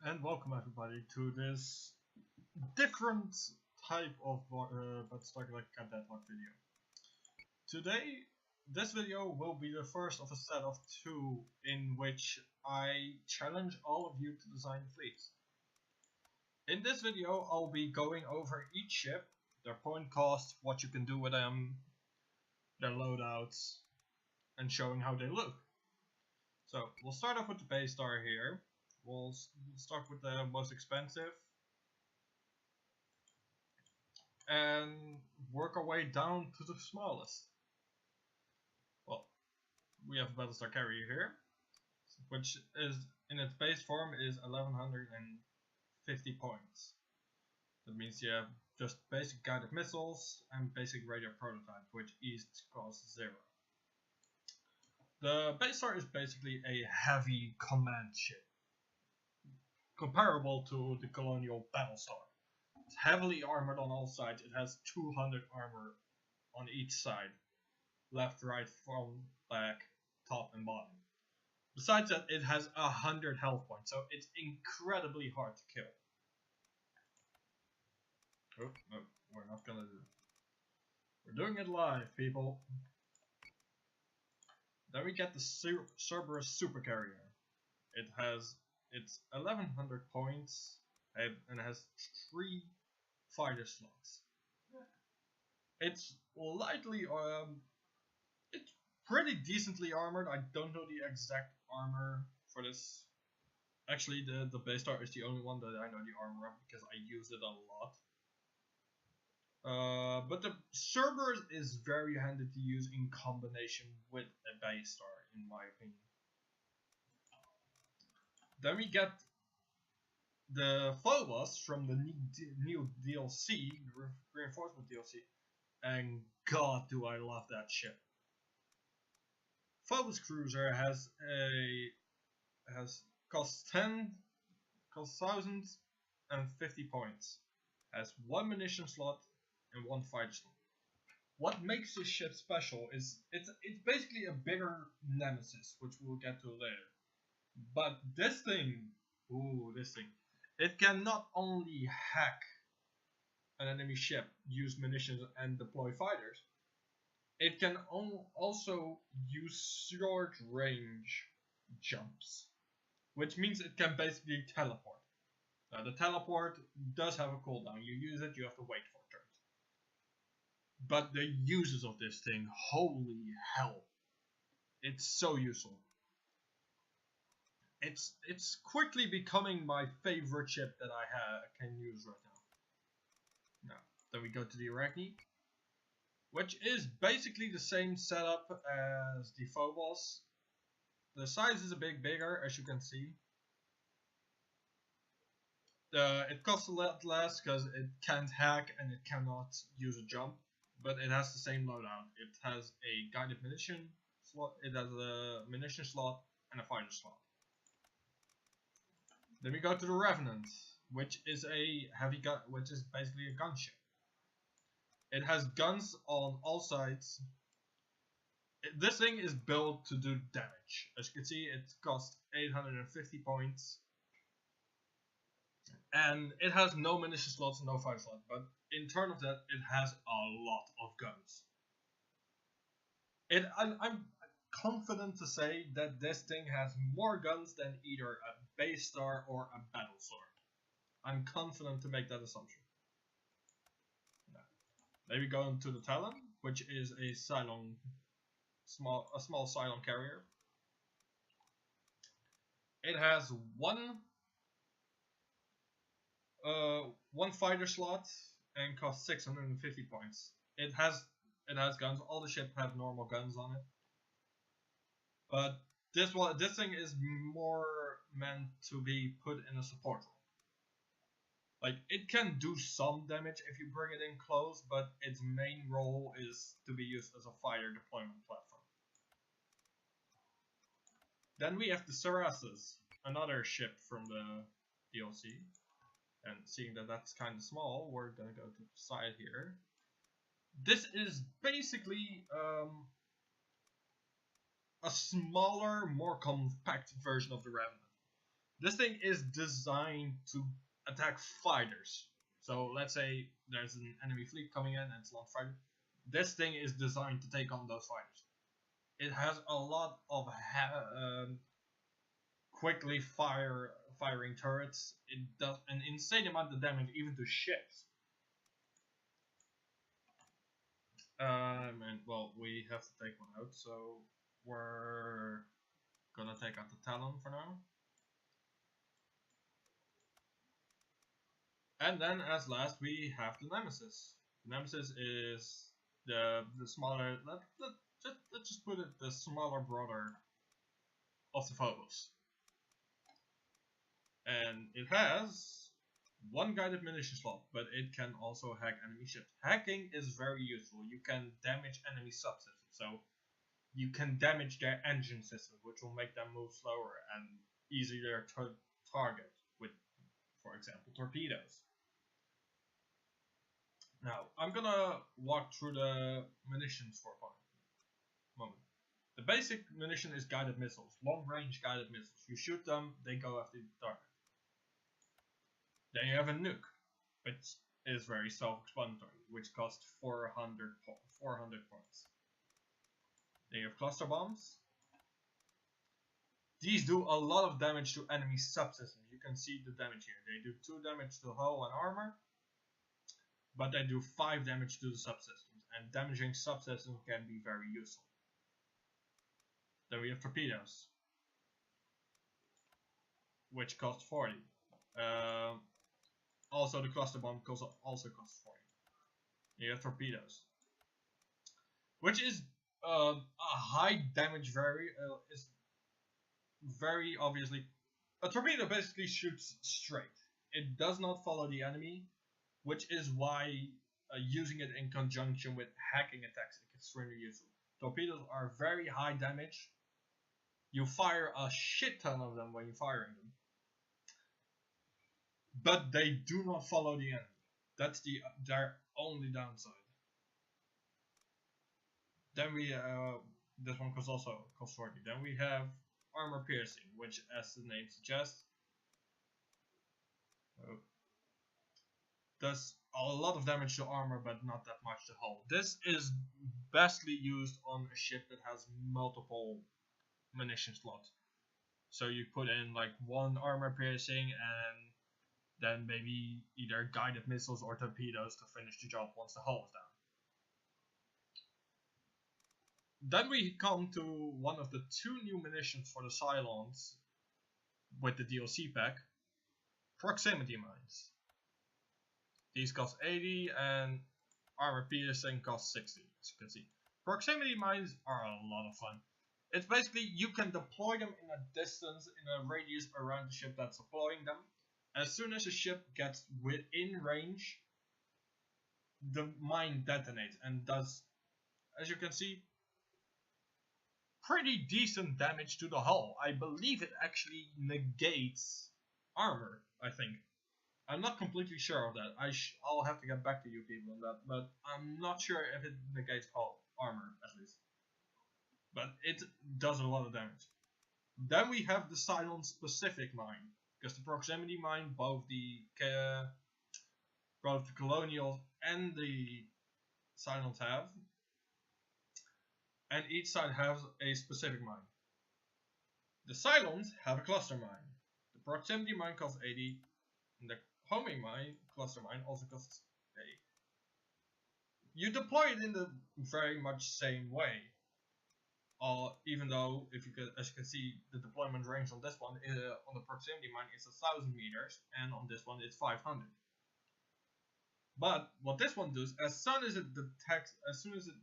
and welcome everybody to this different type of battlestar Galactica Deadlock video. Today, this video will be the first of a set of two in which I challenge all of you to design fleets. In this video, I'll be going over each ship, their point cost, what you can do with them, their loadouts, and showing how they look. So, we'll start off with the battlestar here. We'll start with the most expensive and work our way down to the smallest. Well, we have a battlestar carrier here, which is in its base form is 1150 points. That means you have just basic guided missiles and basic radio prototype, which each costs 0. The battlestar is basically a heavy command ship, comparable to the colonial battlestar. It's heavily armored on all sides. It has 200 armor on each side, left, right, front, back, top and bottom. Besides that, it has 100 health points, so it's incredibly hard to kill. Oh, no, we're not gonna do it. We're doing it live, people. Then we get the Cerberus supercarrier. It's 1100 points and has 3 fighter slots. It's lightly, it's pretty decently armored. I don't know the exact armor for this. Actually, the battlestar is the only one that I know the armor of because I use it a lot. But the Cerberus is very handy to use in combination with a battlestar, in my opinion. Then we get the Phobos from the new DLC, the reinforcement DLC, and god do I love that ship. Phobos cruiser costs 1050 points, has 1 munition slot and 1 fighter slot. What makes this ship special is it's basically a bigger Nemesis, which we'll get to later. But this thing, it can not only hack an enemy ship, use munitions and deploy fighters, it can also use short range jumps, which means it can basically teleport. Now the teleport does have a cooldown, you use it, you have to wait for turns. But the uses of this thing, holy hell, it's so useful. It's quickly becoming my favorite ship that I can use right now. Now, then we go to the Arachne, which is basically the same setup as the Phobos. The size is a bit bigger, as you can see. It costs a lot less because it can't hack and it cannot use a jump, but it has the same loadout. It has a guided munition slot, it has a munition slot and a fighter slot. Then we go to the Revenant, which is a heavy gun, which is basically a gunship. It has guns on all sides. This thing is built to do damage. As you can see, it costs 850 points. And it has no munition slots and no fighter slot, but in turn of that, it has a lot of guns. I'm confident to say that this thing has more guns than either a battlestar or a battlestar. I'm confident to make that assumption. Then we go into the Talon, which is a Cylon, small Cylon carrier. It has one fighter slot and costs 650 points. It has guns. All the ships have normal guns on it. But this thing is more meant to be put in a support role. Like, it can do some damage if you bring it in close, but its main role is to be used as a fighter deployment platform. Then we have the Cerassus, another ship from the DLC. And seeing that that's kind of small, we're gonna go to the side here. This is basically a smaller, more compact version of the Revenant. This thing is designed to attack fighters. So let's say there's an enemy fleet coming in and it's not fighting. This thing is designed to take on those fighters. It has a lot of quickly firing turrets. It does an insane amount of damage even to ships. And well, we have to take one out, so we're gonna take out the Talon for now. And then as last we have the Nemesis. The Nemesis is the smaller, let's just put it the smaller brother of the Phobos. And it has one guided munition slot, but it can also hack enemy ships. Hacking is very useful. You can damage enemy subsystems, so you can damage their engine systems, which will make them move slower and easier to target with, for example, torpedoes. Now, I'm gonna walk through the munitions for a moment. The basic munition is guided missiles, long-range guided missiles. You shoot them, they go after the target. Then you have a nuke, which is very self-explanatory, which costs 400 points. Then you have cluster bombs. These do a lot of damage to enemy subsystems. You can see the damage here. They do 2 damage to hull and armor, but they do 5 damage to the subsystems, and damaging subsystems can be very useful. Then we have torpedoes, which cost 40. Also, the cluster bomb also costs 40. You have torpedoes, which is a high damage. Is very obviously a torpedo basically shoots straight. It does not follow the enemy, which is why using it in conjunction with hacking attacks is extremely useful. Torpedoes are very high damage. You fire a shit ton of them when you're firing them, but they do not follow the enemy. That's their only downside. Then we this one also costs 40. Then we have armor piercing, which, as the name suggests, does a lot of damage to armor, but not that much to hull. This is bestly used on a ship that has multiple munition slots. So you put in like 1 armor piercing and then maybe either guided missiles or torpedoes to finish the job once the hull is down. Then we come to one of the 2 new munitions for the Cylons with the DLC pack, proximity mines. These cost 80 and armor piercing costs 60, as you can see. Proximity mines are a lot of fun. It's basically you can deploy them in a distance, in a radius around the ship that's deploying them. As soon as a ship gets within range, the mine detonates and does, as you can see, pretty decent damage to the hull. I believe it actually negates armor, I think. I'm not completely sure of that. I'll have to get back to you people on that, but I'm not sure if it negates hull armor, at least. But it does a lot of damage. Then we have the Cylon specific mine, because the proximity mine, both the Colonials and the Cylons have, and each side has a specific mine. The Cylons have a cluster mine. The proximity mine costs 80, and the homing mine, cluster mine, also costs 80. You deploy it in the very much same way. Even though, as you can see, the deployment range on this one, on the proximity mine, is 1,000 meters, and on this one, it's 500. But what this one does, as soon as it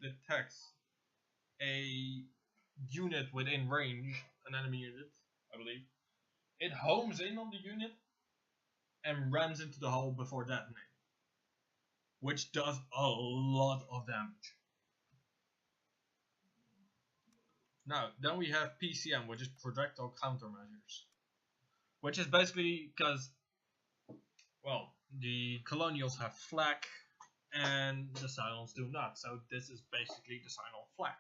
detects a unit within range, an enemy unit, I believe, it homes in on the unit and rams into the hull before detonating, which does a lot of damage. Now, then we have PCM, which is projectile countermeasures, which is basically because, well, the Colonials have flak and the Cylons do not, so this is basically the Cylon flak.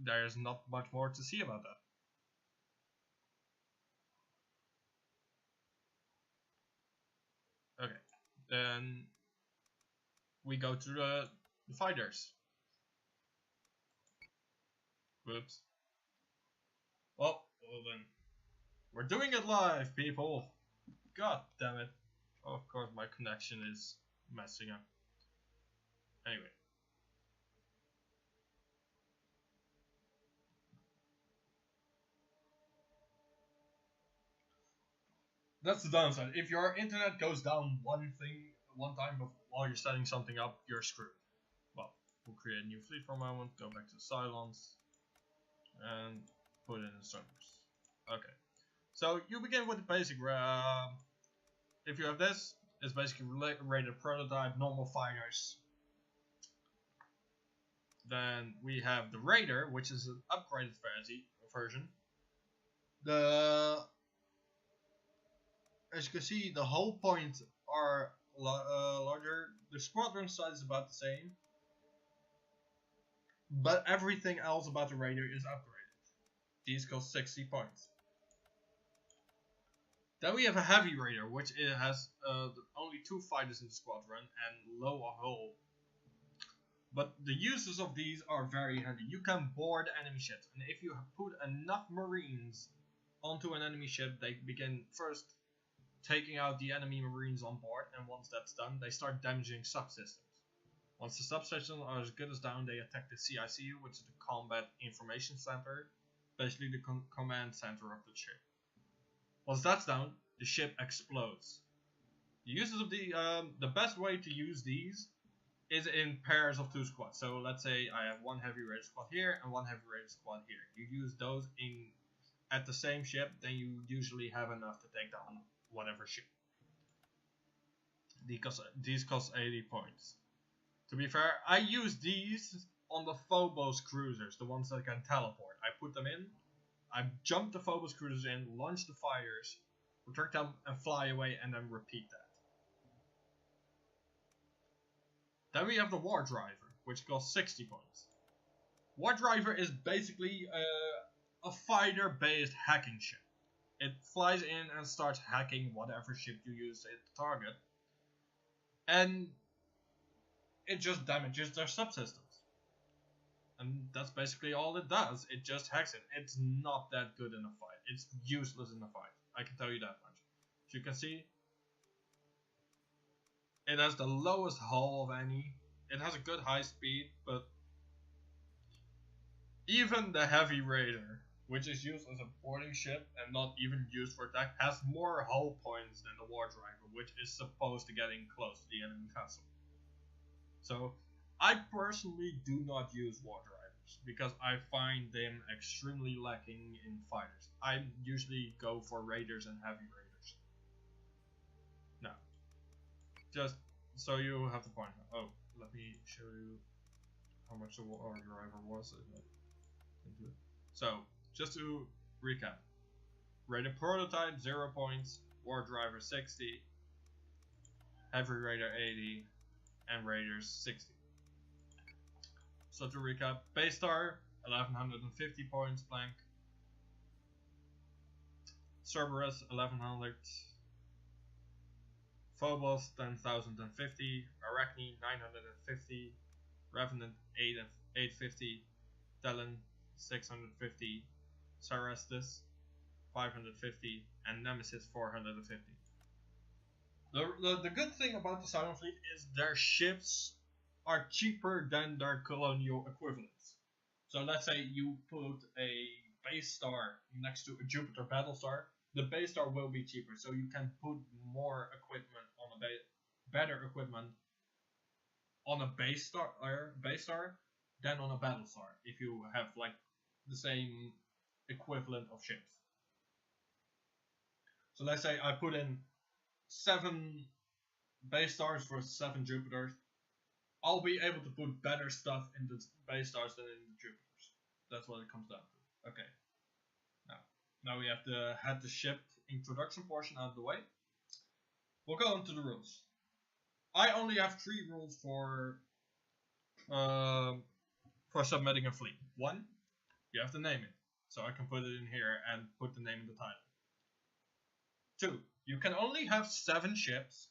There's not much more to see about that. then we go to the fighters. Whoops. Well then. We're doing it live, people! God damn it. Of course my connection is messing up. Anyway. That's the downside. If your internet goes down one time while you're setting something up, you're screwed. Well, we'll create a new fleet for a moment, go back to Cylons, and put in the servers. Okay. So you begin with the basic. If you have this, it's basically rated prototype, normal fighters. Then we have the Raider, which is an upgraded version. As you can see, the hull points are larger. The squadron size is about the same, but everything else about the Raider is upgraded. These cost 60 points. Then we have a Heavy Raider, which it has only 2 fighters in the squadron and lower hull. But the uses of these are very handy. You can board enemy ships, and if you put enough Marines onto an enemy ship, they begin first taking out the enemy Marines on board, and once that's done, they start damaging subsystems. Once the subsystems are as good as down, they attack the CICU, which is the Combat Information Center, basically the command center of the ship. Once that's down, the ship explodes. The uses of the best way to use these is in pairs of 2 squads. So let's say I have 1 Heavy Raider squad here and 1 Heavy Raider squad here. You use those at the same ship, then you usually have enough to take down whatever ship. These cost 80 points. To be fair, I use these on the Phobos cruisers, the ones that can teleport. I put them in, I jump the Phobos cruisers in, launch the fires, return them and fly away, and then repeat that. Then we have the War Driver, which costs 60 points. War Driver is basically a fighter-based hacking ship. It flies in and starts hacking whatever ship you use to target. And it just damages their subsystems. And that's basically all it does. It just hacks it. It's not that good in a fight. It's useless in a fight. I can tell you that much. As you can see, it has the lowest hull of any. It has a good high speed, but even the Heavy Raider, which is used as a boarding ship and not even used for attack, has more hull points than the War Driver, which is supposed to get in close to the enemy vessel. So, I personally do not use War Drivers, because I find them extremely lacking in fighters. I usually go for Raiders and Heavy Raiders. Now, just so you have the point. Oh, let me show you how much the War Driver was. So, just to recap. Raider Prototype 0 points, War Driver 60, Heavy Raider 80, and Raiders 60. So to recap, battlestar 1150 points blank, Cerberus 1100, Phobos 10,050, Arachne 950, Revenant 850, Talon 650, Sarastus 550, and Nemesis 450. The good thing about the Cylon fleet is their ships are cheaper than their colonial equivalents. So let's say you put a base star next to a Jupiter battlestar, the base star will be cheaper, so you can put more equipment on better equipment on a base star than on a battlestar if you have like the same equivalent of ships. So let's say I put in 7 base stars for 7 Jupiters. I'll be able to put better stuff in the base stars than in the Jupiters. That's what it comes down to. Okay. Now we have to had the ship introduction portion out of the way. We'll go into the rules. I only have 3 rules for submitting a fleet. 1, you have to name it. So I can put it in here and put the name in the title. 2, you can only have 7 ships.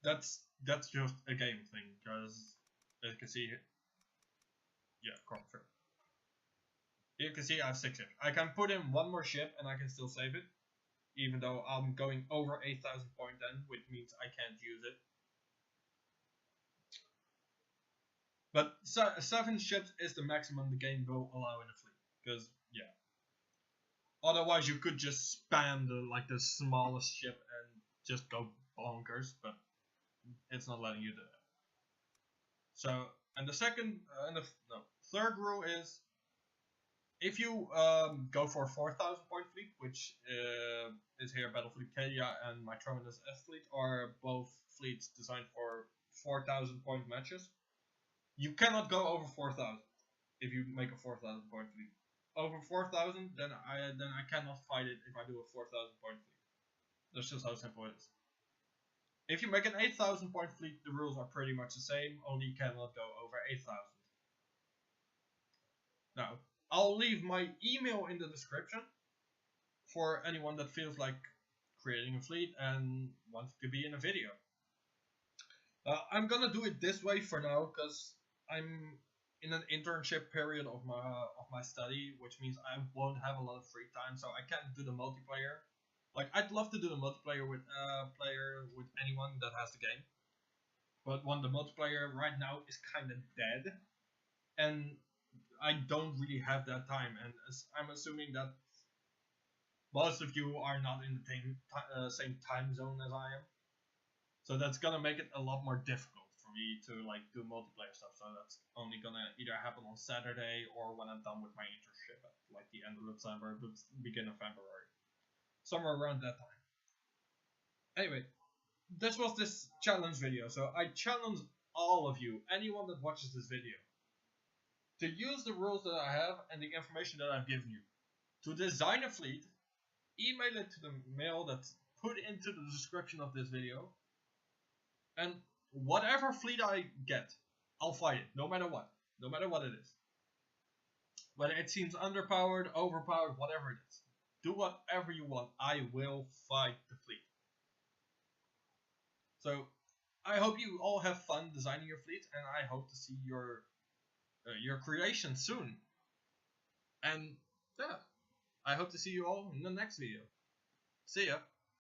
that's just a game thing, because as you can see, yeah, confirm. You can see I have 6 ships. I can put in one more ship and I can still save it, even though I'm going over 8,000 points then, which means I can't use it. But 7 ships is the maximum the game will allow in a fleet, because yeah. Otherwise, you could just spam the smallest ship and just go bonkers, but it's not letting you do that. So, and the third rule is, if you go for a 4,000 point fleet, which is here Battlefleet Kadia and my Terminus S fleet, are both fleets designed for 4,000 point matches, you cannot go over 4,000 if you make a 4,000 point fleet. Over 4,000, then I cannot fight it if I do a 4,000 point fleet. That's just how simple it is. If you make an 8,000 point fleet, the rules are pretty much the same, only you cannot go over 8,000. Now, I'll leave my email in the description for anyone that feels like creating a fleet and wants to be in a video. I'm gonna do it this way for now, because I'm in an internship period of my study, which means I won't have a lot of free time, so I can't do the multiplayer. Like, I'd love to do the multiplayer with anyone that has the game, but the multiplayer right now is kind of dead, and I don't really have that time, and I'm assuming that most of you are not in the same time zone as I am. So that's gonna make it a lot more difficult for me to like do multiplayer stuff. So that's only gonna either happen on Saturday or when I'm done with my internship at like the end of December, beginning of February, somewhere around that time. Anyway, this was this challenge video. So I challenge all of you, anyone that watches this video, to use the rules that I have and the information that I've given you to design a fleet. Email it to the mail that's put into the description of this video. And whatever fleet I get, I'll fight it, no matter what it is. Whether it seems underpowered, overpowered, whatever it is. Do whatever you want, I will fight the fleet. So, I hope you all have fun designing your fleet, and I hope to see your creation soon. And yeah, I hope to see you all in the next video. See ya!